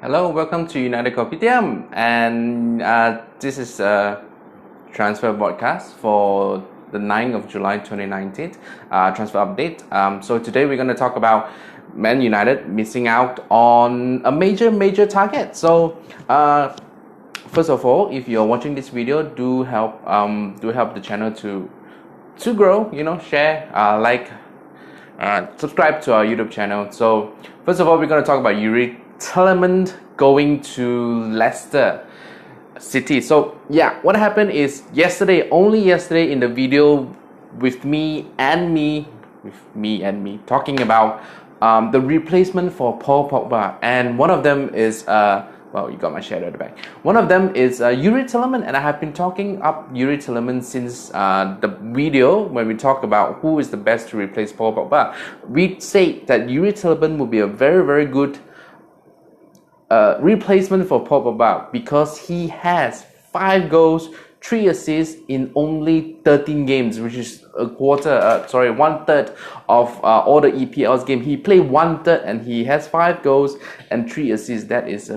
Hello, welcome to United Kopitiam, and this is a transfer broadcast for the 9th of July 2019 transfer update. So today we're going to talk about Man United missing out on a major target. So first of all, if you're watching this video, do help the channel to grow. Share, like, subscribe to our YouTube channel. So first of all, we're going to talk about Yuri Tielemans going to Leicester City. So yeah, what happened is only yesterday in the video with me and me talking about the replacement for Paul Pogba, and one of them is well, you got my shadow at the back. One of them is Yuri Tielemans, and I have been talking up Yuri Tielemans since the video when we talk about who is the best to replace Paul Pogba. We say that Yuri Tielemans will be a very good replacement for Paul Pogba because he has 5 goals, 3 assists in only 13 games, which is one third of all the EPL's game. He played 1/3 and he has 5 goals and 3 assists. That is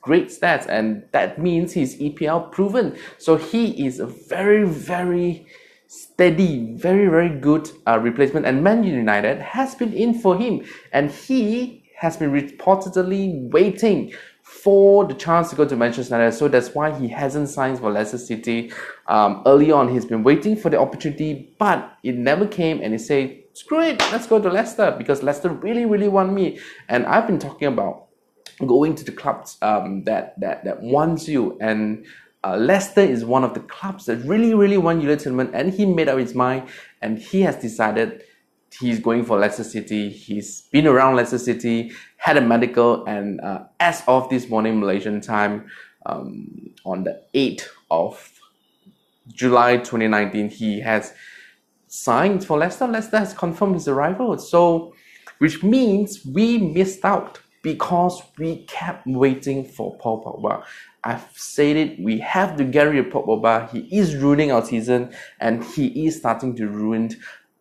great stats, and that means he's EPL proven. So he is a very steady, very good replacement, and Man United has been in for him, and he has been reportedly waiting for the chance to go to Manchester United. So that's why he hasn't signed for Leicester City. Early on, he's been waiting for the opportunity, but it never came, and he said, screw it, let's go to Leicester, because Leicester really want me. And I've been talking about going to the clubs that wants you, and Leicester is one of the clubs that really want Yuri Tielemans, and he made up his mind, and he has decided he's going for Leicester City. He's been around Leicester City, had a medical, and as of this morning Malaysian time, on the 8th of July 2019, he has signed for Leicester. Leicester has confirmed his arrival, so which means we missed out because we kept waiting for Paul Pogba. I've said it, we have to get rid of Paul Pogba. He is ruining our season, and he is starting to ruin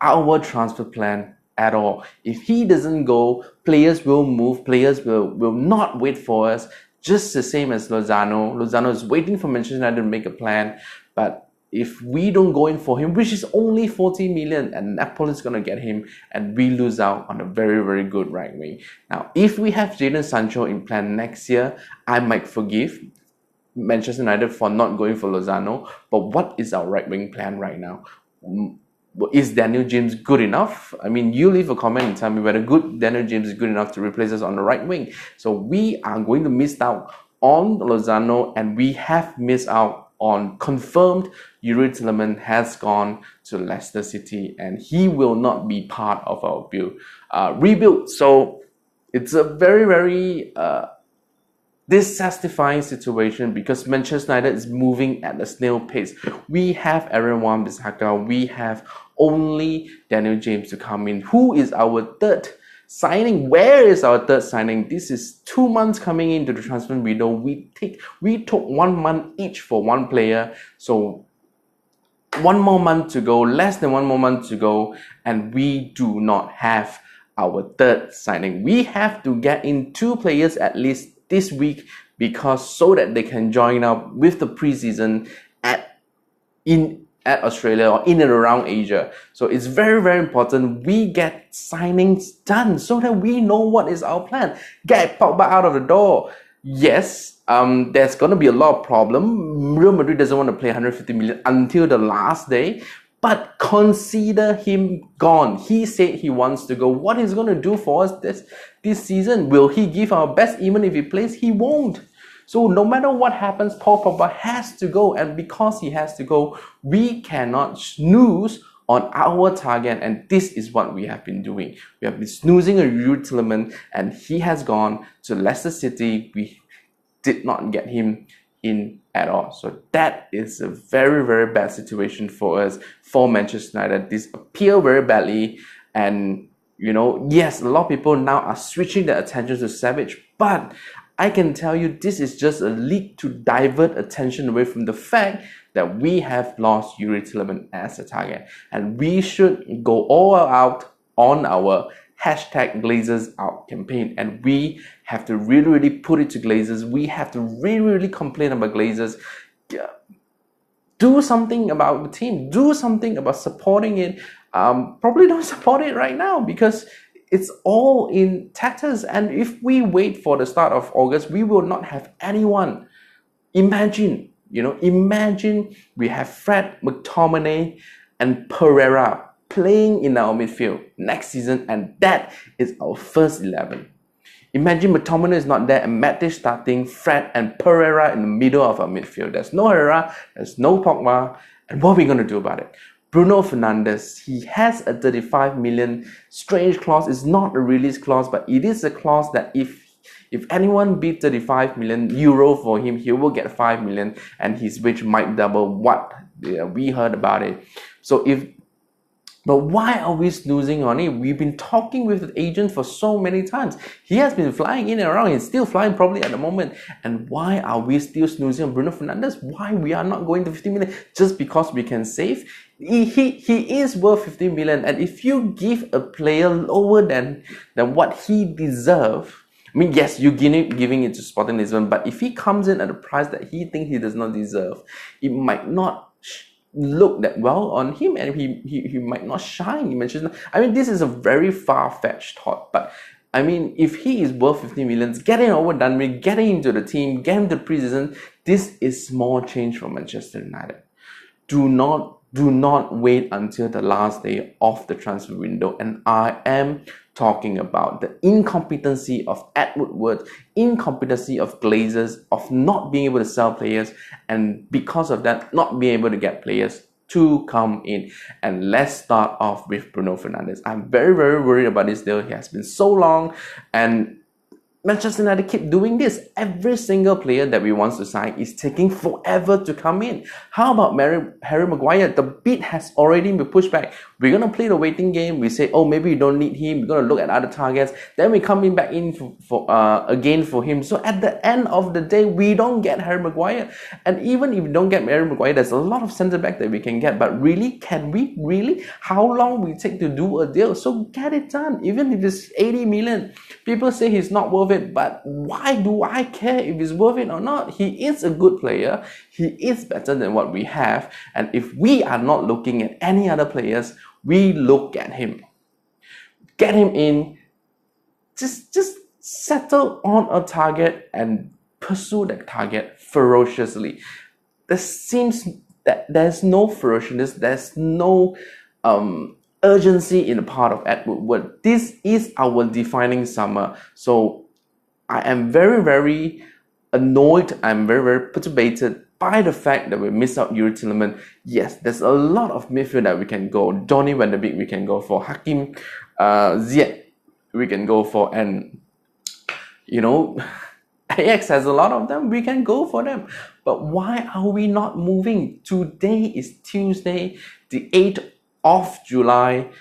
our transfer plan at all. If he doesn't go, players will move, players will not wait for us, just the same as Lozano. Lozano is waiting for Manchester United to make a plan, but if we don't go in for him, which is only 40 million, and Napoli is going to get him, and we lose out on a very good right wing. Now, if we have Jadon Sancho in plan next year, I might forgive Manchester United for not going for Lozano, but what is our right wing plan right now? Is Daniel James good enough? I mean, you leave a comment and tell me whether Daniel James is good enough to replace us on the right wing. So we are going to miss out on Lozano, and we have missed out on confirmed Yuri Tielemans has gone to Leicester City, and he will not be part of our rebuild. So it's a very dissatisfying situation because Manchester United is moving at a snail pace. We have Aaron Wan-Bissaka, we have only Daniel James to come in. Who is our third signing? Where is our third signing? This is 2 months coming into the transfer window. We took 1 month each for one player, so 1 more month to go, less than 1 more month to go, and we do not have our third signing. We have to get in 2 players at least this week, because so that they can join up with the preseason at Australia or in and around Asia. So it's very important we get signings done so that we know what is our plan. Get Pogba out of the door. Yes, there's gonna be a lot of problem. Real Madrid doesn't want to pay 150 million until the last day, but consider him gone. He said he wants to go. What he's going to do for us this season? Will he give our best even if he plays? He won't. So no matter what happens, Paul Pogba has to go, and because he has to go, we cannot snooze on our target, and this is what we have been doing. We have been snoozing on Yuri Tielemans, and he has gone to Leicester City. We did not get him in at all. So that is a very bad situation for us, for Manchester United. This appear very badly, and yes, a lot of people now are switching their attention to Savage, but I can tell you this is just a leak to divert attention away from the fact that we have lost Yuri Tielemans as a target, and we should go all out on our hashtag Glazers Out campaign, and we have to really put it to Glazers. We have to really complain about Glazers. Do something about the team. Do something about supporting it. Probably don't support it right now because it's all in tatters. And if we wait for the start of August, we will not have anyone. Imagine we have Fred, McTominay, and Pereira playing in our midfield next season, and that is our first 11. Imagine McTominay is not there and Matic starting, Fred and Pereira in the middle of our midfield. There's no Herrera, there's no Pogba, and what are we going to do about it? Bruno Fernandes, he has a 35 million strange clause. It's not a release clause, but it is a clause that if anyone bid 35 million euro for him, he will get 5 million and his wage might double what we heard about it. But why are we snoozing on it? We've been talking with the agent for so many times. He has been flying in and around. He's still flying probably at the moment. And why are we still snoozing on Bruno Fernandes? Why we are not going to 50 million? Just because we can save? He is worth 50 million. And if you give a player lower than what he deserves, I mean, yes, you're giving it to Sporting Lisbon, but if he comes in at a price that he thinks he does not deserve, it might not look that well on him, and he might not shine in Manchester. I mean, this is a very far-fetched thought, but I mean, if he is worth 50 million, getting overdone with, getting into the team, getting the preseason, this is small change for Manchester United. Do not wait until the last day of the transfer window. And I am talking about the incompetency of Ed Woodward, incompetency of Glazers, of not being able to sell players, and because of that, not being able to get players to come in. And let's start off with Bruno Fernandes. I'm very worried about this deal. He has been so long, and Manchester United keep doing this. Every single player that we want to sign is taking forever to come in. How about Harry Maguire? The bid has already been pushed back. We're going to play the waiting game. We say, oh, maybe you don't need him. We're going to look at other targets. Then we come in back in again for him. So at the end of the day, we don't get Harry Maguire. And even if we don't get Harry Maguire, there's a lot of centre back that we can get. But really, can we really? How long will it take to do a deal? So get it done. Even if it's 80 million. People say he's not worth it, but why do I care if he's worth it or not? He is a good player. He is better than what we have. And if we are not looking at any other players, we look at him. Get him in. Just settle on a target and pursue that target ferociously. There seems that there's no ferociousness. There's no urgency in the part of Ed Woodward. This is our defining summer. So I am very annoyed. I'm very perturbated by the fact that we miss out Yuri Tillman. Yes, there's a lot of midfield that we can go. Donny van de Beek we can go for. Hakim Ziyech we can go for. And, Ajax has a lot of them. We can go for them. But why are we not moving? Today is Tuesday, the 8th of July,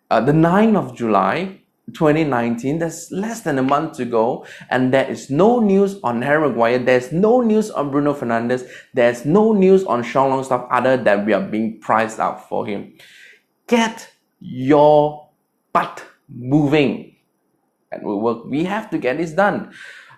the 9th of July, 2019. There's less than a month to go, and there is no news on Harry Maguire. There's no news on Bruno Fernandes. There's no news on Sean Longstaff other than we are being priced out for him. Get your butt moving, and we have to get this done.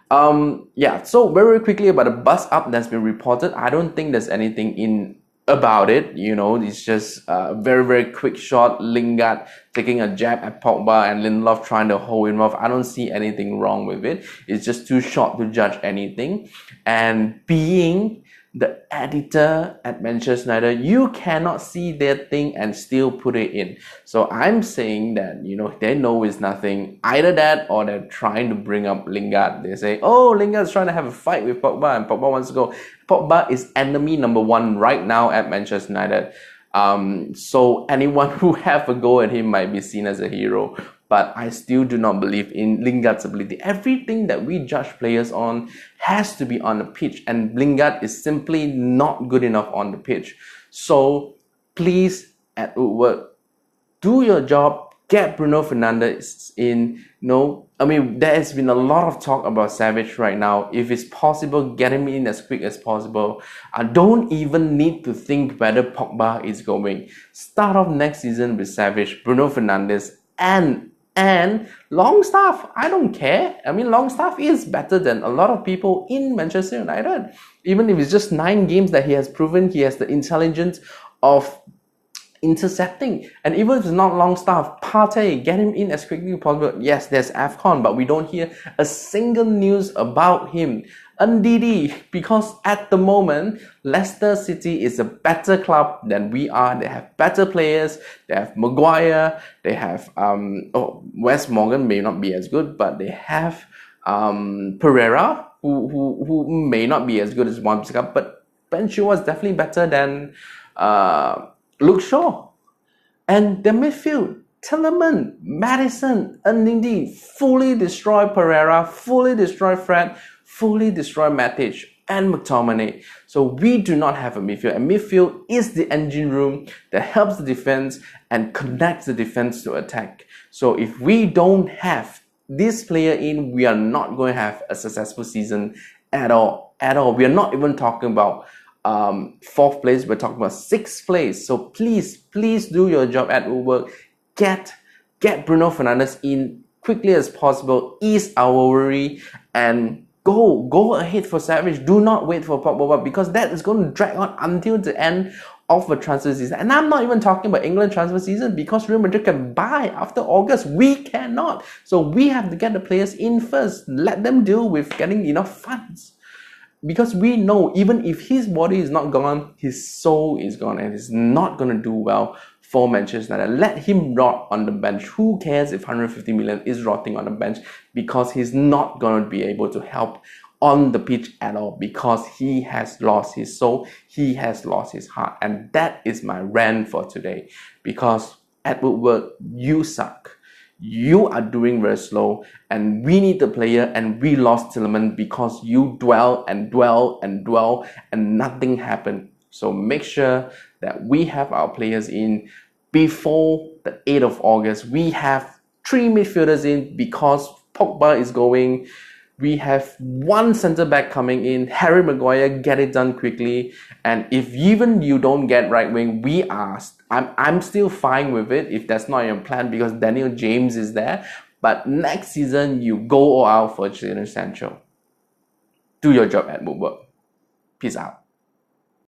So very quickly about the buzz up that's been reported. I don't think there's anything about it. It's just a very quick shot. Lingard taking a jab at Pogba and Lindelof trying to hold him off. I don't see anything wrong with it. It's just too short to judge anything. And being the editor at Manchester United, you cannot see their thing and still put it in. So I'm saying that, they know it's nothing. Either that or they're trying to bring up Lingard. They say, oh, Lingard's trying to have a fight with Pogba and Pogba wants to go. Pogba is enemy number one right now at Manchester United. So anyone who have a go at him might be seen as a hero. But I still do not believe in Lingard's ability. Everything that we judge players on has to be on the pitch, and Lingard is simply not good enough on the pitch. So please, Ed Woodward, do your job. Get Bruno Fernandes in. There has been a lot of talk about Savage right now. If it's possible, get him in as quick as possible. I don't even need to think whether Pogba is going. Start off next season with Savage, Bruno Fernandes, and And Longstaff, I don't care. I mean, Longstaff is better than a lot of people in Manchester United. Even if it's just 9 games that he has proven he has the intelligence of intercepting. And even if it's not Longstaff, Partey, get him in as quickly as possible. Yes, there's AFCON, but we don't hear a single news about him. Ndidi, because at the moment, Leicester City is a better club than we are. They have better players. They have Maguire. They have Wes Morgan may not be as good, but they have Pereira, who may not be as good as Wan-Bissaka, but Ben Chilwell is definitely better than Luke Shaw. And the midfield, Tielemans, Maddison, Ndidi, fully destroy Pereira, fully destroy Fred, fully destroy Matic and McTominay. So we do not have a midfield. And midfield is the engine room that helps the defense and connects the defense to attack. So if we don't have this player in, we are not going to have a successful season at all. We are not even talking about 4th place, we're talking about 6th place. So please do your job at Woodward. Get Bruno Fernandes in quickly as possible, ease our worry, and go ahead for Savage. Do not wait for Pogba, because that is going to drag on until the end of the transfer season. And I'm not even talking about England transfer season, because Real Madrid can buy after August. We cannot. So we have to get the players in first. Let them deal with getting enough funds. Because we know even if his body is not gone, his soul is gone, and he's not going to do well for Manchester United. Let him rot on the bench. Who cares if 150 million is rotting on the bench? Because he's not going to be able to help on the pitch at all, because he has lost his soul, he has lost his heart. And that is my rant for today. Because at Woodward, you suck. You are doing very slow, and we need the player, and we lost Tielemans because you dwell and nothing happened. So make sure that we have our players in before the 8th of August. We have 3 midfielders in because Pogba is going. We have 1 centre-back coming in, Harry Maguire, get it done quickly. And if even you don't get right wing, I'm still fine with it if that's not your plan, because Daniel James is there. But next season, you go all out for Jadon Sancho. Do your job at Woodward. Peace out.